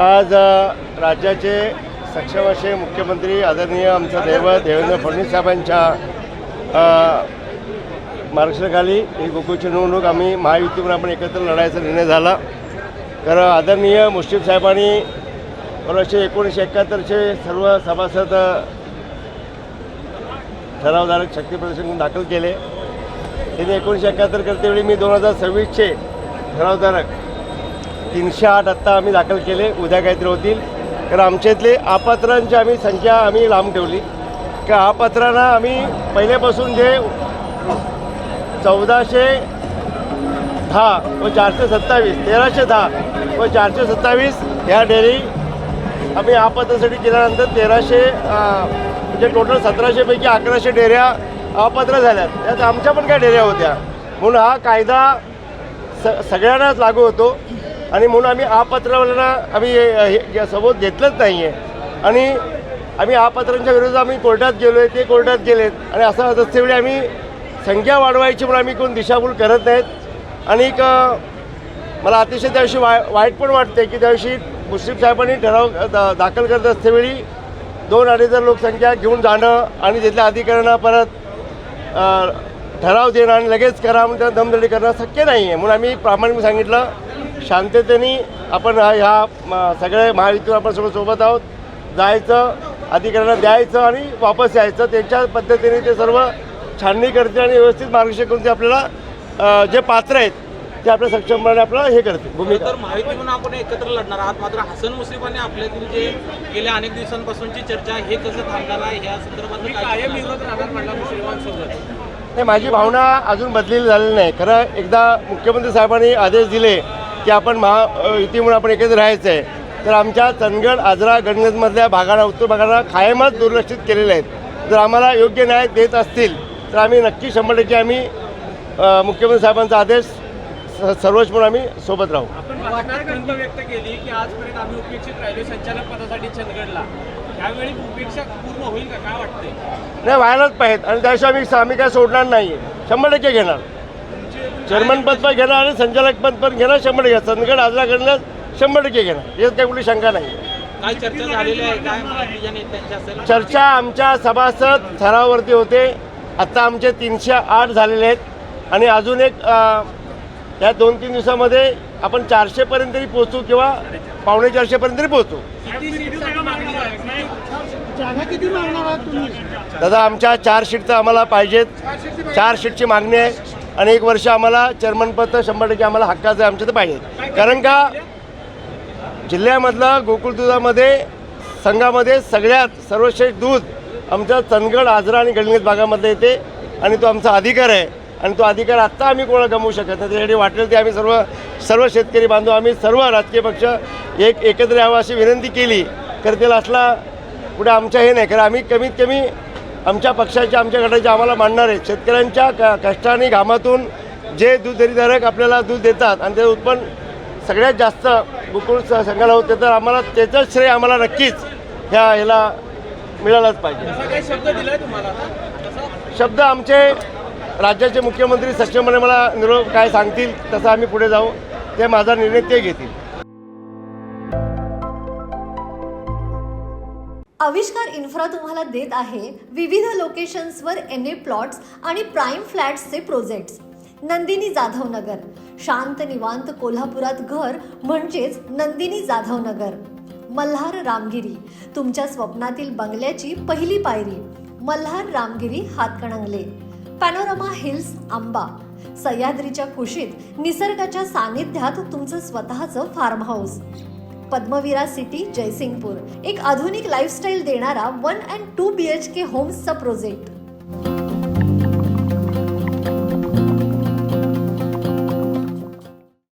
आज राज्याचे सक्षम असे मुख्यमंत्री आदरणीय आमचं दैवत देवेंद्र फडणवीस साहेबांच्या मार्गदर्शनाखाली ही गोकुळची निवडणूक आम्ही महायुतीवर आपण एकत्र लढायचा निर्णय झाला. कारण आदरणीय मुश्रीफ साहेबांनी 1971चे सर्व सभासद ठरावधारक शक्ती प्रदर्शन दाखल केले. त्यांनी 1971 करतेवेळी मी 2026चे ठरावधारक 308 आत्ता आम्ही दाखल केले. उद्या काहीतरी होतील. कारण आमच्यातले अपात्रांची आम्ही संख्या लांब ठेवली. का अपात्रांना आम्ही पहिल्यापासून जे 1410 व 427 1310 व 427 ह्या डेअरी आम्ही अपात्रासाठी केल्यानंतर 1300 म्हणजे टोटल 1700 पैकी 1100 डेअऱ्या अपात्र झाल्यात. त्यात आमच्या पण काय डेअऱ्या होत्या. म्हणून हा कायदा सगळ्यांनाच लागू होतो आणि म्हणून आम्ही अपात्रवाल्यांना आम्ही सबोध घेतलंच नाही आहे. आणि आम्ही अपात्रांच्या विरोधात आम्ही कोर्टात गेलो आहे, ते कोर्टात गेलेत. आणि असं असतेवेळी आम्ही संख्या वाढवायची म्हणून आम्ही कोण दिशाभूल करत नाहीत. आणि मला अतिशय त्याविषयी वाईट पण वाटते की त्याविषयी मुश्रीफ साहेबांनी ठराव दाखल करत असतेवेळी 2-2.5 लोकसंख्या घेऊन जाणं आणि तिथल्या अधिकाऱ्यांना परत ठराव देणं आणि लगेच करा म्हणजे दमदडी करणं शक्य नाही आहे. म्हणून आम्ही प्रामाणिक सांगितलं शांततेने आपण ह्या सगळे महायुतीवर आपण सगळं सोबत आहोत. जायचं, अधिकाऱ्यांना द्यायचं आणि वापस यायचं. त्यांच्या पद्धतीने ते सर्व छाननी करते आणि व्यवस्थित मार्गदर्शन करून ते आपल्याला जे पात्र आहेत ते आपल्या सक्षमपणे आपल्याला हे करते भूमिका. तर माहिती म्हणून आपण एकत्र लढणार आहात. मात्र हसन मुश्रीफांनी आपल्यातील जे गेल्या अनेक दिवसांपासूनची चर्चा हे कसं थांबणार आहे या संदर्भात कायम विरोध राहणार म्हटला मुश्रीफांसोबत. नाही, माझी भावना अजून बदलेली झालेली नाही. खरं एकदा मुख्यमंत्री साहेबांनी आदेश दिले की आपण महायुतीमुळे आपण एकत्र राहायचं आहे, तर आमच्या चंदगड, आजरा, गडहिंग्लजमधल्या भागांना, उत्तर भागांना कायमच दुर्लक्षित केलेले आहेत. जर आम्हाला योग्य न्याय देत असतील तर आम्ही नक्की 100% आम्ही मुख्यमंत्री साहेबांचा आदेश सर्वोच्च म्हणून आम्ही सोबत राहू. आपण खंत व्यक्त केली की आजपर्यंत आम्ही उपेक्षित राहिलो संचालक पदासाठी चंदगडला. त्यावेळी उपेक्षा पूर्ण होईल का, काय वाटतंय? नाही, व्हायलाच पाहिजेत. आणि त्याशिवाय आम्ही काय सोडणार नाही. 100% घेणार. चेअरमन पद पण घेणार आणि संचालक पद पण घेणार. 100% चंदगड, आजरा, गडहिंग्लज 100% घेणार. यात काही कुठली शंका नाही. काय चर्चा झालेली आहे, काय महायुतीच्या नेत्यांच्या चर्चा आमच्या सभासद ठरावावरती होते. आत्ता आमचे 308 झालेले आहेत आणि अजून एक या 2-3 दिवसामध्ये आपण 400पर्यंत तरी पोहोचू किंवा 450पर्यंत तरी पोहोचू. दादा, आमच्या 4 सीट तर आम्हाला पाहिजेत. 4 सीटची मागणी आहे आणि 1 वर्ष आम्हाला चेअरमनपद 100% आम्हाला हक्काचं आहे, आमच्या तर पाहिजे. कारण का जिल्ह्यामधलं गोकुळ दुधामध्ये संघामध्ये सगळ्यात सर्वश्रेष्ठ दूध आमच्या चंदगड, आजरा आणि गडहिंग्लज भागामध्ये येते आणि तो आमचा अधिकार आहे. आणि तो अधिकार आत्ता आम्ही कोणाला गमवू शकत नाही. त्यासाठी वाटेल ते आम्ही सर्व शेतकरी बांधव, आम्ही सर्व राजकीय पक्ष एकत्र यावं अशी विनंती केली. करतील असला पुढे आमच्या हे नाही. कारण आम्ही कमीत कमी आमच्या पक्षाचे, आमच्या गटाचे आम्हाला मानणार आहेत. शेतकऱ्यांच्या कष्टाने घामातून जे दूध डेअरीधारक आपल्याला दूध देतात आणि ते उत्पन्न सगळ्यात जास्त गोकुळ संघाला होते, तर आम्हाला त्याचंच श्रेय आम्हाला नक्कीच ह्याला मिळालंच पाहिजे. शब्द आमचे राज्याचे मुख्यमंत्री सक्षमपणे मला निरोप काय सांगतील तसं आम्ही पुढे जाऊ. ते माझा निर्णय ते घेतील. आविष्कार इन्फ्रा तुम्हाला देत आहे विविध लोकेशन्सवर NA प्लॉट्स आणि प्राईम फ्लॅट्सचे प्रोजेक्ट्स. नंदिनी जाधव नगर, शांत निवांत कोल्हापुरात घर म्हणजेच नंदिनी जाधव नगर. मल्हार रामगिरी, तुमच्या स्वप्नातील बंगल्याची पहिली पायरी. मल्हार रामगिरी, हातकणंगले. पॅनोरमा हिल्स, आंबा. सह्याद्रीच्या कुशीत निसर्गाच्या सानिध्यात तुमचं स्वतःचं फार्म हाऊस. पद्मविरा सिटी, जयसिंगपूर, एक आधुनिक लाईफस्टाईल देणारा 1 and 2 BHK होम्सचा प्रोजेक्ट.